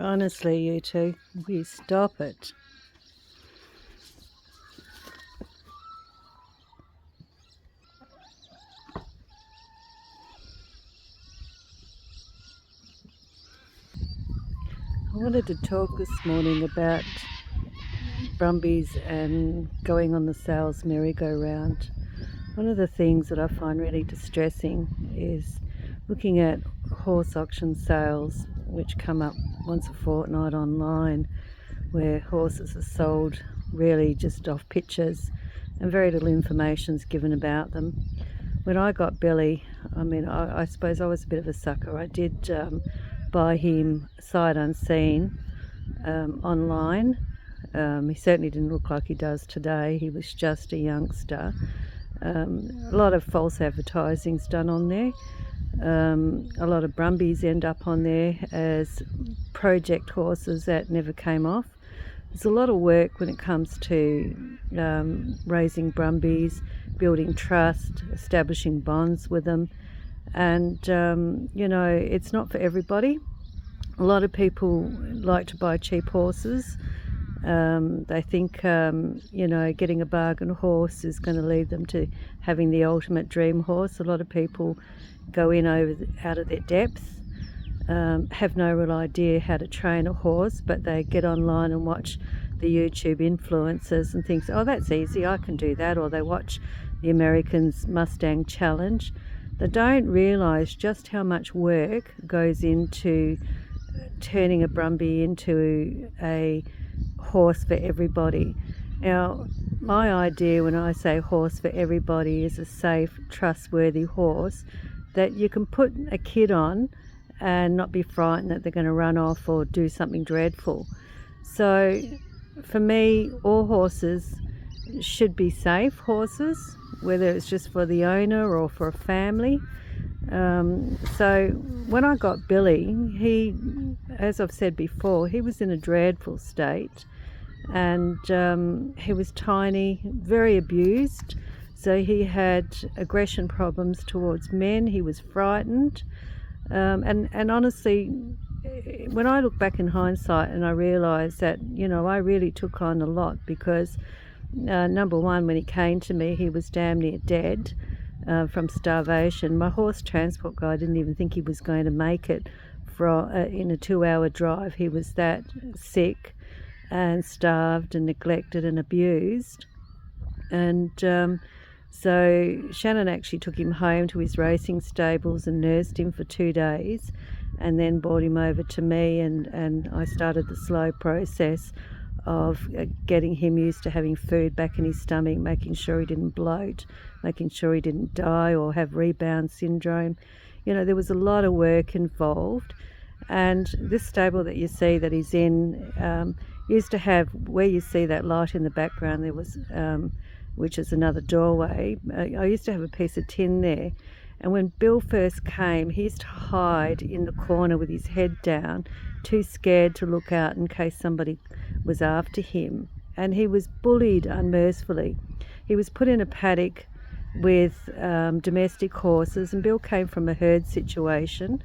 Honestly, you two, we stop it. I wanted to talk this morning about Brumbies and going on the sales merry-go-round. One of the things that I find really distressing is looking at horse auction sales, which come up once a fortnight online, where horses are sold really just off pictures and very little information is given about them. When I got Billy, I suppose I was a bit of a sucker. I did buy him sight unseen online. He certainly didn't look like he does today. He was just a youngster. A lot of false advertising's done on there. A lot of Brumbies end up on there as project horses that never came off. There's a lot of work when it comes to raising Brumbies, building trust, establishing bonds with them, and it's not for everybody. A lot of people like to buy cheap horses. They think getting a bargain horse is going to lead them to having the ultimate dream horse. A lot of people go in out of their depth, have no real idea how to train a horse, but they get online and watch the YouTube influencers and think, oh, that's easy, I can do that. Or they watch the Americans' Mustang Challenge. They don't realise just how much work goes into turning a Brumby into a horse for everybody. Now, my idea when I say horse for everybody is a safe, trustworthy horse that you can put a kid on and not be frightened that they're going to run off or do something dreadful. So for me, all horses should be safe horses, whether it's just for the owner or for a family. So when I got Billy, he, as I've said before, he was in a dreadful state, and he was tiny, very abused. So he had aggression problems towards men. He was frightened, and honestly, when I look back in hindsight and I realise that I really took on a lot, because number one, when he came to me, he was damn near dead from starvation. My horse transport guy didn't even think he was going to make it in a 2-hour drive. He was that sick and starved and neglected and abused. And so Shannon actually took him home to his racing stables and nursed him for 2 days, and then brought him over to me, and I started the slow process of getting him used to having food back in his stomach, making sure he didn't bloat, making sure he didn't die or have rebound syndrome. There was a lot of work involved. And this stable that you see that he's in used to have, where you see that light in the background, there was, which is another doorway, I used to have a piece of tin there. And when Bill first came, he used to hide in the corner with his head down, too scared to look out in case somebody was after him. And he was bullied unmercifully. He was put in a paddock with domestic horses, and Bill came from a herd situation.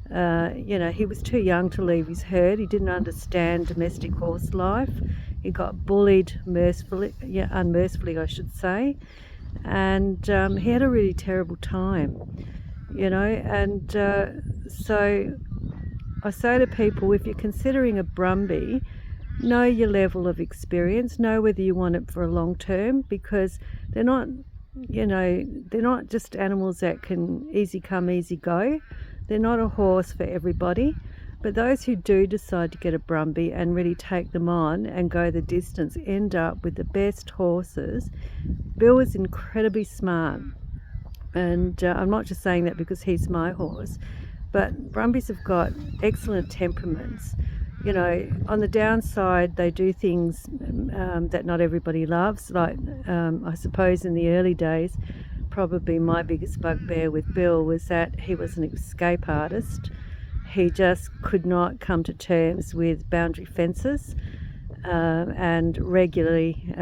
He was too young to leave his herd. He didn't understand domestic horse life. He got bullied unmercifully, I should say. And he had a really terrible time, and so I say to people, if you're considering a Brumby, know your level of experience, know whether you want it for a long term, because they're not just animals that can easy come, easy go. They're not a horse for everybody. But those who do decide to get a Brumby and really take them on and go the distance end up with the best horses. Bill was incredibly smart, and I'm not just saying that because he's my horse, but Brumbies have got excellent temperaments. On the downside, they do things that not everybody loves. Like, I suppose in the early days, probably my biggest bugbear with Bill was that he was an escape artist. He just could not come to terms with boundary fences, and regularly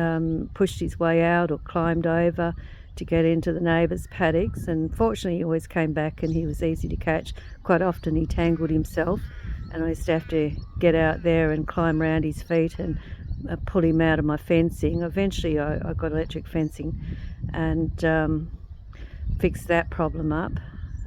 pushed his way out or climbed over to get into the neighbours' paddocks. And fortunately, he always came back and he was easy to catch. Quite often he tangled himself and I used to have to get out there and climb around his feet and pull him out of my fencing. Eventually I got electric fencing and fixed that problem up.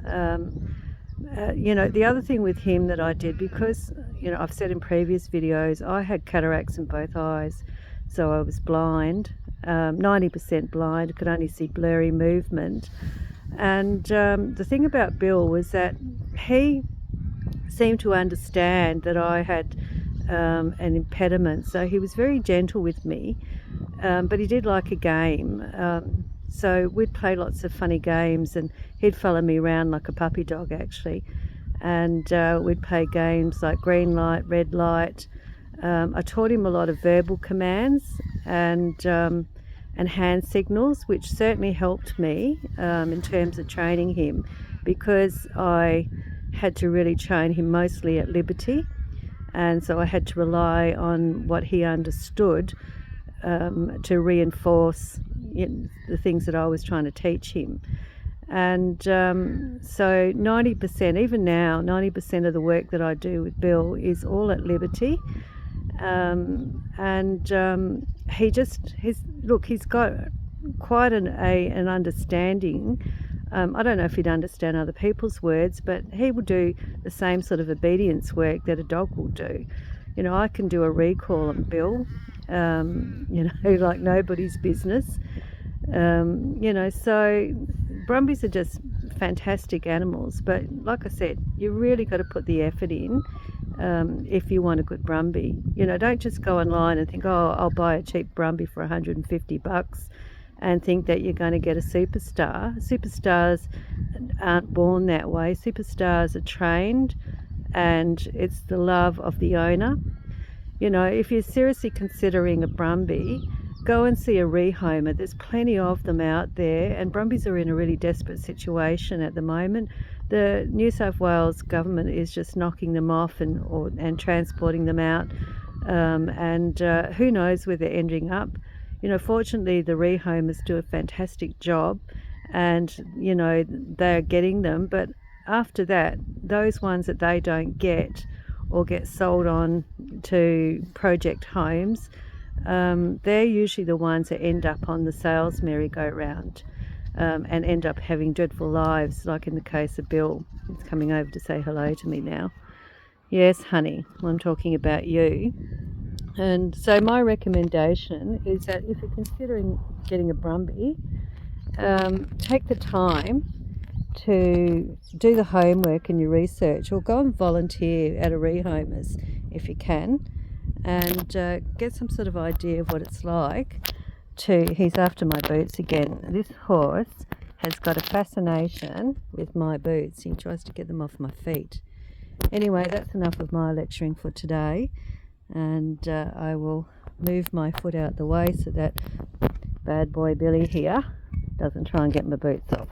The other thing with him that I did, because I've said in previous videos, I had cataracts in both eyes, so I was blind, 90% blind, could only see blurry movement. And the thing about Bill was that he seemed to understand that I had an impediment, so he was very gentle with me, but he did like a game. So we'd play lots of funny games, and he'd follow me around like a puppy dog actually, and we'd play games like green light, red light. I taught him a lot of verbal commands and hand signals, which certainly helped me in terms of training him, because I had to really train him mostly at liberty, and so I had to rely on what he understood to reinforce the things that I was trying to teach him. And so 90%, even now, 90% of the work that I do with Bill is all at liberty. He's got quite an understanding. I don't know if he'd understand other people's words, but he will do the same sort of obedience work that a dog will do. I can do a recall on Bill, like nobody's business. So Brumbies are just fantastic animals, but like I said, you really got to put the effort in if you want a good Brumby. Don't just go online and think, oh, I'll buy a cheap Brumby for $150 and think that you're going to get a superstar. Superstars aren't born that way. Superstars are trained, and it's the love of the owner. If you're seriously considering a Brumby, go and see a rehomer. There's plenty of them out there, and Brumbies are in a really desperate situation at the moment. The New South Wales government is just knocking them off and transporting them out, and who knows where they're ending up. Fortunately, the rehomers do a fantastic job, and they're getting them, but after that, those ones that they don't get or get sold on to project homes, they're usually the ones that end up on the sales merry-go-round and end up having dreadful lives, like in the case of Bill. He's coming over to say hello to me now. Yes, honey, I'm talking about you. And so my recommendation is that if you're considering getting a Brumby, take the time to do the homework and your research, or go and volunteer at a rehomer's if you can, and get some sort of idea of what it's like he's after my boots again. This horse has got a fascination with my boots. He tries to get them off my feet. Anyway, that's enough of my lecturing for today, and I will move my foot out the way so that bad boy Billy here doesn't try and get my boots off.